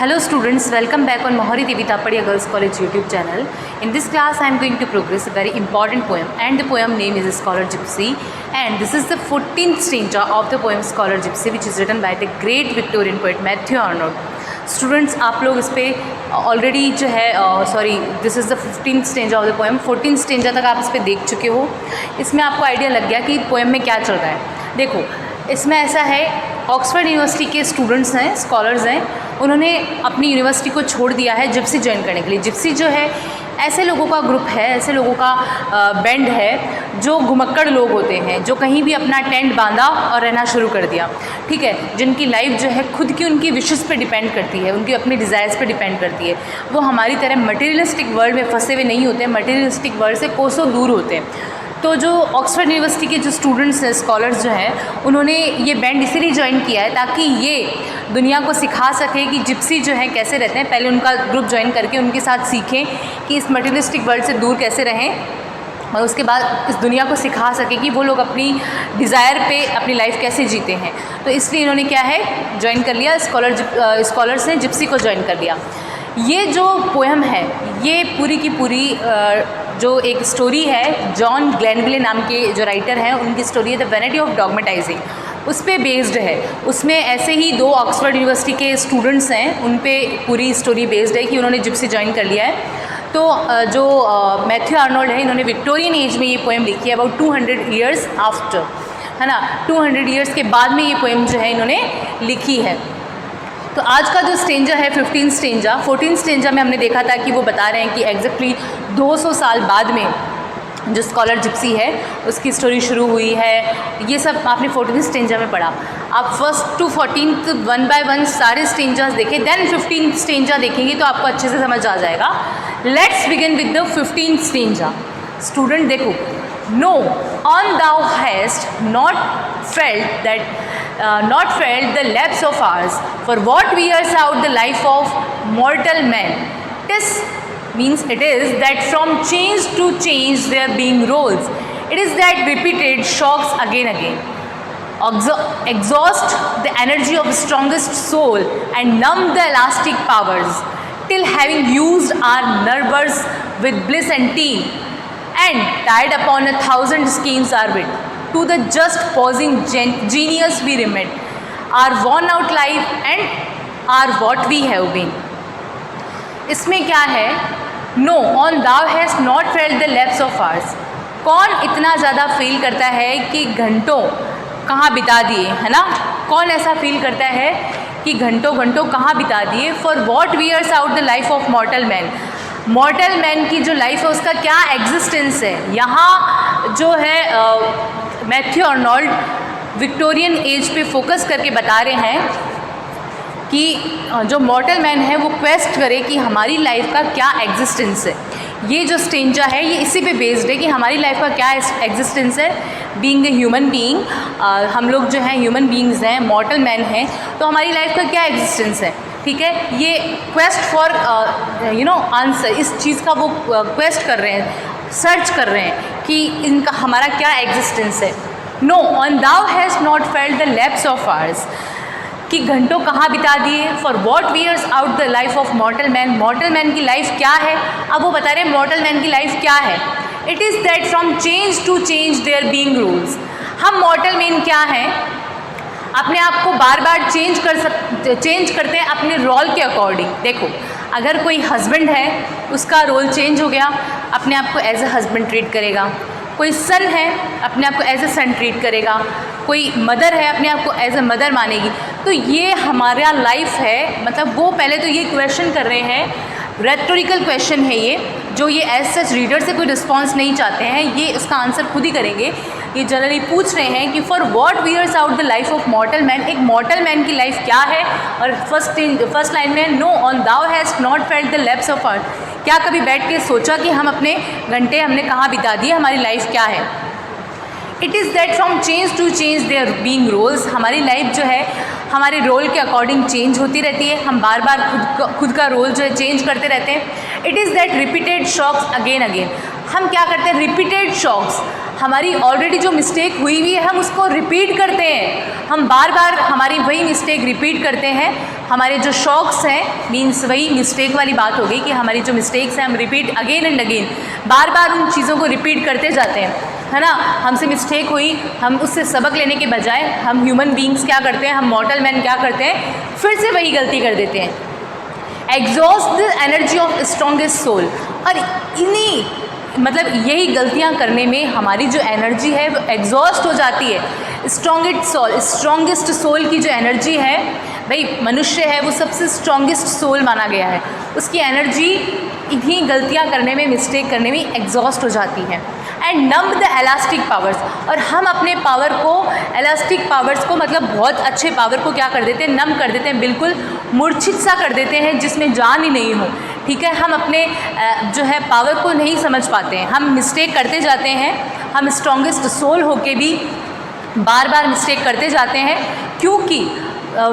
Hello students, welcome back on Mohari Devi Tapadia Girls College YouTube channel. In this class I am going to progress a very important poem, and the poem name is Scholar Gypsy, and this is the 14th stanza of the poem Scholar Gypsy, which is written by the great Victorian poet Matthew Arnold. Students आप लोग इस पर already जो है this is the 15th stanza of the poem, 14th stanza तक आप इस पर देख चुके हो। इसमें आपको आइडिया लग गया कि पोएम में क्या चल रहा है। देखो इसमें ऐसा है, ऑक्सफोर्ड यूनिवर्सिटी के स्टूडेंट्स हैं, स्कॉलर्स हैं, उन्होंने अपनी यूनिवर्सिटी को छोड़ दिया है जिप्सी ज्वाइन करने के लिए। जिप्सी जो है ऐसे लोगों का ग्रुप है, ऐसे लोगों का बैंड है जो घुमक्कड़ लोग होते हैं, जो कहीं भी अपना टेंट बांधा और रहना शुरू कर दिया, ठीक है, जिनकी लाइफ जो है खुद की उनकी विशेस पे डिपेंड करती है, उनकी अपनी डिज़ायर्स पे डिपेंड करती है। वो हमारी तरह मटेरियलिस्टिक वर्ल्ड में फंसे हुए नहीं होते, मटेरियलिस्टिक वर्ल्ड से कोसों दूर होते हैं। तो जो ऑक्सफोर्ड यूनिवर्सिटी के जो स्टूडेंट्स हैं, स्कॉलर्स जो हैं, उन्होंने ये बैंड इसीलिए ज्वाइन किया है ताकि ये दुनिया को सिखा सके कि जिप्सी जो है कैसे रहते हैं। पहले उनका ग्रुप ज्वाइन करके उनके साथ सीखें कि इस मटेरियलिस्टिक वर्ल्ड से दूर कैसे रहें, और उसके बाद इस दुनिया को सिखा सके कि वो लोग अपनी डिज़ायर पे अपनी लाइफ कैसे जीते हैं। तो इसलिए इन्होंने क्या है ज्वाइन कर लिया, स्कॉलर्स ने जिप्सी को ज्वाइन कर लिया। ये जो पोएम है ये पूरी की पूरी जो एक स्टोरी है, जॉन ग्लेनविले नाम के जो राइटर हैं उनकी स्टोरी है द वैनिटी ऑफ डॉगमेटाइजिंग, उस पर बेस्ड है। उसमें ऐसे ही दो ऑक्सफोर्ड यूनिवर्सिटी के स्टूडेंट्स हैं, उन पे पूरी स्टोरी बेस्ड है कि उन्होंने जिप्सी ज्वाइन कर लिया है। तो जो मैथ्यू आर्नोल्ड है, इन्होंने विक्टोरियन एज में ये पोएम लिखी है, अबाउट 200 ईयर्स आफ्टर, है ना, 200 ईयर्स के बाद में ये पोएम जो है इन्होंने लिखी है। तो आज का जो स्टेंजा है 15th स्टेंजा, 14th स्टेंजा में हमने देखा था कि वो बता रहे हैं कि एग्जैक्टली 200 साल बाद में जो स्कॉलर जिप्सी है उसकी स्टोरी शुरू हुई है। ये सब आपने 14th स्टेंजा में पढ़ा। आप 1st to 14th 1 by 1 सारे स्टेंजास देखें, देन 15th स्टेंजा देखेंगे तो आपको अच्छे से समझ आ जाएगा। Let's begin with the 15th stanza. Student देखो, no on thou hast not felt the lapse of hours, for what wears out the life of mortal man. This means it is that from change to change there being roles. It is that repeated shocks again exhaust the energy of strongest soul and numb the elastic powers, till having used our nerves with bliss and tea, and tied upon 1,000 schemes our wit, to the just pausing genius we remit, our worn out life and are what we have been. इसमें क्या है, no on thou hast not felt the lapse of hours. कौन इतना ज़्यादा feel करता है कि घंटों कहाँ बिता दिए, है ना, कौन ऐसा फील करता है कि घंटों घंटों कहाँ बिता दिए। For what wears out the life of mortal man. मॉर्टल man की जो लाइफ है उसका क्या एग्जिस्टेंस है। यहाँ जो है मैथ्यू आर्नोल्ड विक्टोरियन एज पे फोकस करके बता रहे हैं कि जो मॉर्टल मैन है वो क्वेस्ट करे कि हमारी लाइफ का क्या एग्जिस्टेंस है। ये जो स्टेंजा है ये इसी पे बेस्ड है कि हमारी लाइफ का क्या एग्जिस्टेंस है। बीइंग ए ह्यूमन बीइंग, हम लोग जो हैं ह्यूमन बीइंग्स हैं, मॉर्टल मैन हैं, तो हमारी लाइफ का क्या एग्जिस्टेंस है, ठीक है। ये क्वेस्ट फॉर आंसर, इस चीज़ का वो क्वेस्ट कर रहे हैं, सर्च कर रहे हैं कि इनका हमारा क्या एग्जिस्टेंस है। No on thou hast not felt the lapse of hours, कि घंटों कहाँ बिता दिए। For what wears out the life of mortal man, mortal man की लाइफ क्या है। अब वो बता रहे हैं मॉर्टल मैन की लाइफ क्या है। It is that from change to change their being rules. हम मॉर्टल मैन क्या हैं, अपने आप को बार बार चेंज करते हैं अपने रोल के अकॉर्डिंग। देखो अगर कोई हस्बैंड है उसका रोल चेंज हो गया, अपने आप को एज ए हस्बैंड ट्रीट करेगा। कोई सन है अपने आप को एज ए सन ट्रीट करेगा। कोई मदर है अपने आप को एज ए मदर मानेगी। तो ये हमारा लाइफ है। मतलब वो पहले तो ये क्वेश्चन कर रहे हैं, रेटोरिकल क्वेश्चन है ये, जो ये एज सच रीडर से कोई रिस्पॉन्स नहीं चाहते हैं, ये उसका आंसर खुद ही करेंगे। ये जनरली पूछ रहे हैं कि for what wears out the life of mortal man, एक मॉर्टल मैन की लाइफ क्या है। और फर्स्ट लाइन में no on thou hast not felt the lapse of hours, क्या कभी बैठ के सोचा कि हम अपने घंटे हमने कहाँ बिता दिए, हमारी लाइफ क्या है। It is that from change to change their being rolls, हमारी लाइफ जो है हमारे रोल के अकॉर्डिंग चेंज होती रहती है। हम बार बार खुद का रोल जो है चेंज करते रहते हैं। It is that repeated shocks again, हम क्या करते हैं, रिपीटेड शॉक्स, हमारी ऑलरेडी जो मिस्टेक हुई हुई है हम उसको रिपीट करते हैं, हम बार बार हमारी वही मिस्टेक रिपीट करते हैं। हमारे जो शॉक्स हैं, मीन्स वही मिस्टेक वाली बात हो गई कि हमारी जो मिस्टेक्स हैं हम रिपीट अगेन एंड अगेन बार बार उन चीज़ों को रिपीट करते जाते हैं, है ना। हमसे मिस्टेक हुई, हम उससे सबक लेने के बजाय हम ह्यूमन बींग्स क्या करते हैं, हम मॉर्टल मैन क्या करते हैं, फिर से वही गलती कर देते हैं। Exhaust the energy of strongest soul, और इन्हीं मतलब यही गलतियां करने में हमारी जो एनर्जी है वो एग्जॉस्ट हो जाती है। स्ट्रॉन्गेस्ट सोल की जो एनर्जी है, भाई मनुष्य है वो सबसे स्ट्रॉन्गेस्ट सोल माना गया है, उसकी एनर्जी इन्हीं गलतियां करने में, मिस्टेक करने में एग्जॉस्ट हो जाती है। And numb the elastic powers, और हम अपने पावर को, एलास्टिक पावर्स को मतलब बहुत अच्छे पावर को क्या कर देते हैं, नम कर देते हैं, बिल्कुल मूर्छित सा कर देते हैं जिसमें जान ही नहीं हो। ठीक है, हम अपने जो है पावर को नहीं समझ पाते हैं, हम मिस्टेक करते जाते हैं, हम स्ट्रॉन्गेस्ट सोल होके भी बार बार मिस्टेक करते जाते हैं, क्योंकि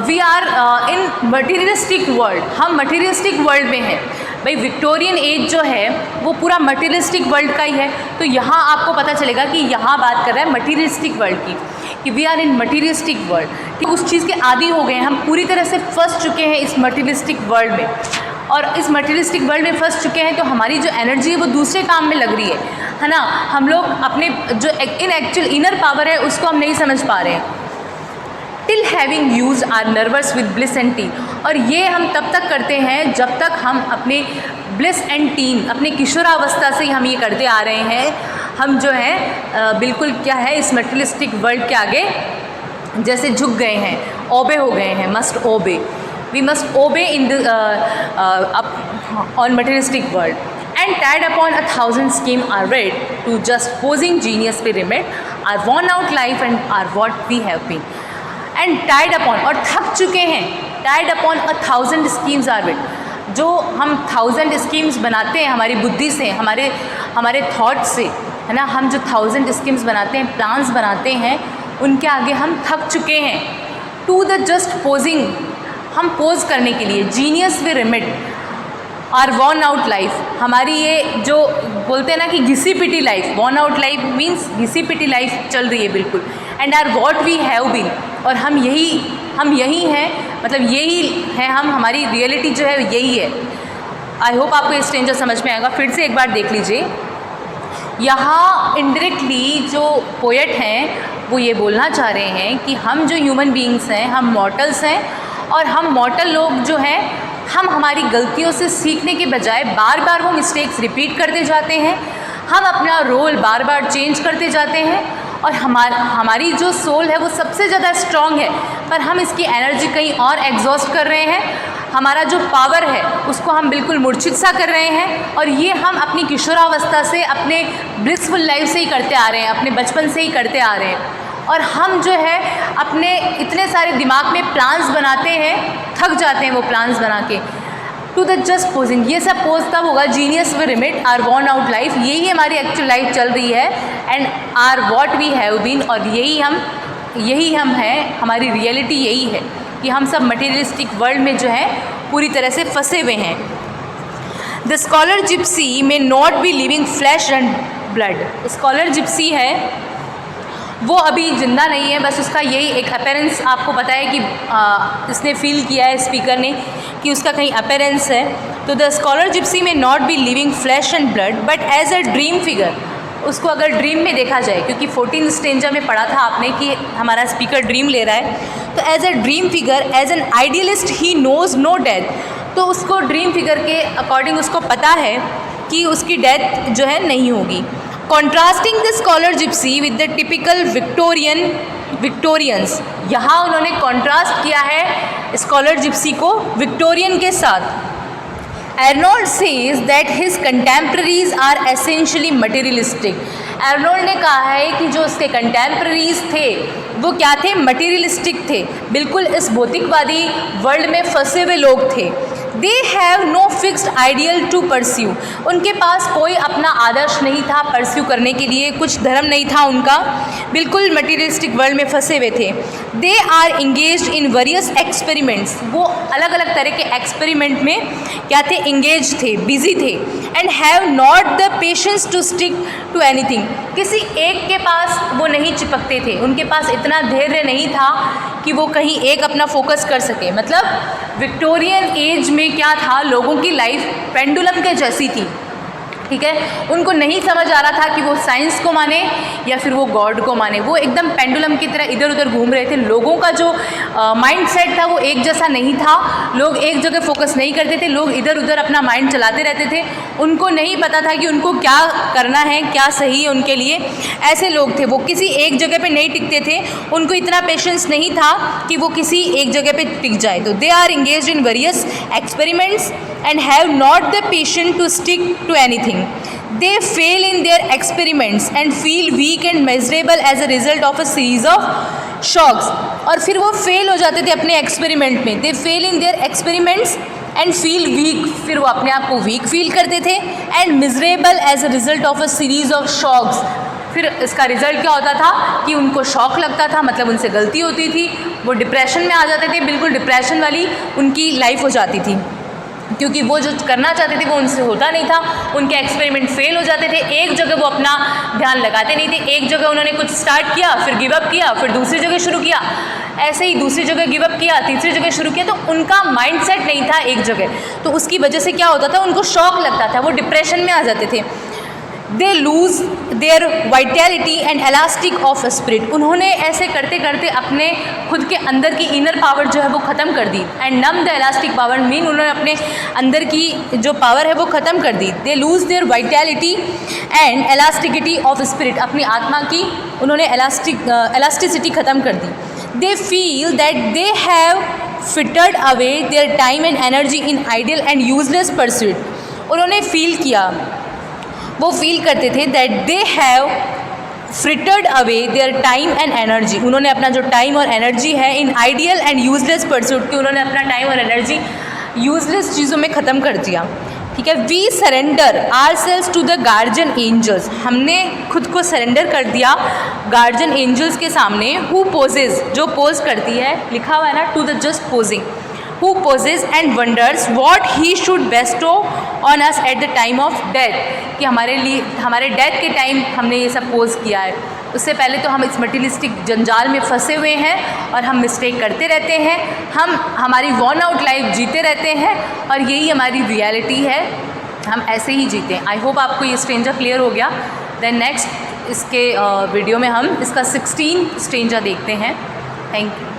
we are in materialistic world, हम मटीरियलिस्टिक वर्ल्ड में हैं। भाई विक्टोरियन एज जो है वो पूरा मटीरियलिस्टिक वर्ल्ड का ही है, तो यहाँ आपको पता चलेगा कि यहाँ बात कर रहा है मटीरियलिस्टिक वर्ल्ड की, कि we are in materialistic world, कि उस चीज़ के आदी हो गए हैं, हम पूरी तरह से फंस चुके हैं इस मटीरियलिस्टिक वर्ल्ड में, और इस मटीरियलिस्टिक वर्ल्ड में फंस चुके हैं तो हमारी जो एनर्जी है वो दूसरे काम में लग रही है ना। हम लोग अपने जो एक्चुअल इनर पावर है उसको हम नहीं समझ पा रहे हैं। Till having use our nervous with bliss and teen, और ये हम तब तक करते हैं जब तक हम अपने ब्लिस एंड टीन, अपने किशोरावस्था से ही हम ये करते आ रहे हैं। हम जो है बिल्कुल क्या है, इस मटेरियलिस्टिक वर्ल्ड के आगे जैसे झुक गए हैं, ओबे हो गए हैं, मस्ट ओबे, we must obey in the on materialistic world, and tied upon 1,000 scheme are read to just posing genius pyramid are worn out life and are what we have been, and tied upon, और थक चुके हैं, tied upon 1,000 schemes are read, जो हम 1,000 schemes बनाते हैं हमारी बुद्धि से, हमारे थॉट से, है ना, हम जो 1,000 स्कीम्स बनाते हैं, प्लान्स बनाते हैं, उनके आगे हम थक चुके हैं। टू द जस्ट पोजिंग, हम पोज करने के लिए, genius we remit are worn out life, हमारी ये जो बोलते हैं ना कि घिसी पिटी life, worn out life means घिसी पिटी लाइफ चल रही है बिल्कुल, and are what we have been, और हम यही हैं, मतलब यही है हम, हमारी रियलिटी जो है यही है। आई होप आपको ये स्ट्रेंजर समझ में आएगा। फिर से एक बार देख लीजिए, यहाँ इनडायरेक्टली जो पोएट हैं वो ये बोलना चाह रहे हैं कि हम जो ह्यूमन बीइंग्स हैं, हम मॉर्टल्स हैं, और हम मॉर्टल लोग जो हैं, हम हमारी गलतियों से सीखने के बजाय बार बार वो मिस्टेक्स रिपीट करते जाते हैं, हम अपना रोल बार बार चेंज करते जाते हैं, और हमारी जो सोल है वो सबसे ज़्यादा स्ट्रॉन्ग है, पर हम इसकी एनर्जी कहीं और एग्जॉस्ट कर रहे हैं, हमारा जो पावर है उसको हम बिल्कुल मूर्छित सा कर रहे हैं, और ये हम अपनी किशोरावस्था से, अपने ब्लिसफुल लाइफ से ही करते आ रहे हैं, अपने बचपन से ही करते आ रहे हैं, और हम जो है अपने इतने सारे दिमाग में प्लान्स बनाते हैं, थक जाते हैं वो प्लान्स बना के। टू द जस्ट पोजिंग, ये सब पोज तब होगा, genius we remit are worn out life, यही हमारी एक्चुअल लाइफ चल रही है, and are what we have been, और यही हम हैं, हमारी रियलिटी यही है कि हम सब मटेरियलिस्टिक वर्ल्ड में जो है पूरी तरह से फंसे हुए हैं। The scholar gipsy may not be living flesh and blood, scholar Gypsy है वो अभी जिंदा नहीं है, बस उसका यही एक अपीयरेंस आपको पता है कि इसने फील किया है स्पीकर ने कि उसका कहीं अपीयरेंस है। तो the scholar gipsy may not be living flesh and blood but as a dream figure, उसको अगर ड्रीम में देखा जाए, क्योंकि 14 स्टेंजर में पढ़ा था आपने कि हमारा स्पीकर ड्रीम ले रहा है, तो as a dream figure, as an idealist he knows no death, तो उसको ड्रीम फिगर के अकॉर्डिंग उसको पता है कि उसकी डेथ जो है नहीं होगी। Contrasting the scholar Gypsy with the typical Victorians, यहाँ उन्होंने कॉन्ट्रास्ट किया है स्कॉलर जिप्सी को विक्टोरियन के साथ। Arnold says that his contemporaries are essentially materialistic, Arnold ने कहा है कि जो उसके कंटेम्प्रेरीज थे वो क्या थे, मटेरियलिस्टिक थे, बिल्कुल इस भौतिकवादी वर्ल्ड में फंसे हुए लोग थे। They have no fixed ideal to pursue, उनके पास कोई अपना आदर्श नहीं था परस्यू करने के लिए, कुछ धर्म नहीं था उनका, बिल्कुल मटीरियलिस्टिक वर्ल्ड में फंसे हुए थे। They are engaged in various experiments, वो अलग अलग तरह के एक्सपेरिमेंट में क्या थे, इंगेज थे, बिजी थे। And have not the patience to stick to anything, किसी एक के पास वो नहीं चिपकते थे, उनके पास इतना धैर्य नहीं था कि वो कहीं एक अपना फोकस कर सके। मतलब विक्टोरियन एज में क्या था, लोगों की लाइफ पेंडुलम के जैसी थी, ठीक है। उनको नहीं समझ आ रहा था कि वो साइंस को माने या फिर वो गॉड को माने, वो एकदम पेंडुलम की तरह इधर उधर घूम रहे थे। लोगों का जो माइंड सेट था वो एक जैसा नहीं था, लोग एक जगह फोकस नहीं करते थे, लोग इधर उधर अपना माइंड चलाते रहते थे, उनको नहीं पता था कि उनको क्या करना है, क्या सही है उनके लिए। ऐसे लोग थे, वो किसी एक जगह पे नहीं टिकते थे, उनको इतना पेशेंस नहीं था कि वो किसी एक जगह पे टिक जाए। तो they are engaged in various experiments and have not the patience to stick to anything. They fail in their experiments and feel weak and miserable as a result of a series of shocks. और फिर वो fail हो जाते थे अपने experiment में। They fail in their experiments and feel weak, फिर वो अपने आप को वीक फील करते थे। and miserable as a result of a series of shocks, फिर इसका रिज़ल्ट क्या होता था कि उनको शॉक लगता था, मतलब उनसे गलती होती थी, वो डिप्रेशन में आ जाते थे, बिल्कुल डिप्रेशन वाली उनकी लाइफ हो जाती थी, क्योंकि वो जो करना चाहते थे वो उनसे होता नहीं था, उनके एक्सपेरिमेंट फेल हो जाते थे, एक जगह वो अपना ध्यान लगाते नहीं थे, एक जगह उन्होंने कुछ स्टार्ट किया, फिर गिव अप किया, फिर दूसरी जगह शुरू किया, ऐसे ही दूसरी जगह गिव अप किया, तीसरी जगह शुरू किया, तो उनका माइंडसेट नहीं था एक जगह, तो उसकी वजह से क्या होता था, उनको शॉक लगता था, वो डिप्रेशन में आ जाते थे। दे lose their vitality and elastic of spirit, उन्होंने ऐसे करते करते अपने खुद के अंदर की इनर पावर जो है वो ख़त्म कर दी। And numb the elastic power mean उन्होंने अपने अंदर की जो पावर है वो ख़त्म कर दी। They lose their vitality and elasticity of spirit, अपनी आत्मा की उन्होंने एलास्टिसिटी ख़त्म कर दी। They feel that they have frittered away their time and energy in ideal and useless pursuit, उन्होंने फील किया, वो फील करते थे that they have frittered away their time and energy, उन्होंने अपना जो टाइम और एनर्जी है in ideal and useless pursuit, कि उन्होंने अपना टाइम और एनर्जी यूजलेस चीज़ों में ख़त्म कर दिया, ठीक है। We surrender ourselves to the guardian angels, हमने खुद को सरेंडर कर दिया गार्जियन एंजल्स के सामने। हु पोजेज, जो पोज करती है, लिखा हुआ है ना, to the just pausing, who poses and wonders what he should bestow on us at the time of death, कि हमारे लिए हमारे डेथ के टाइम हमने ये सब पोज किया है, उससे पहले तो हम इस मटीरियलिस्टिक जंजाल में फंसे हुए हैं और हम मिस्टेक करते रहते हैं, हम हमारी वॉर्न आउट लाइफ जीते रहते हैं और यही हमारी रियलिटी है, हम ऐसे ही जीते हैं। आई होप आपको ये स्ट्रेंजर क्लियर हो गया। देन नेक्स्ट इसके वीडियो में हम इसका 16 स्ट्रेंजर देखते हैं। Thank you.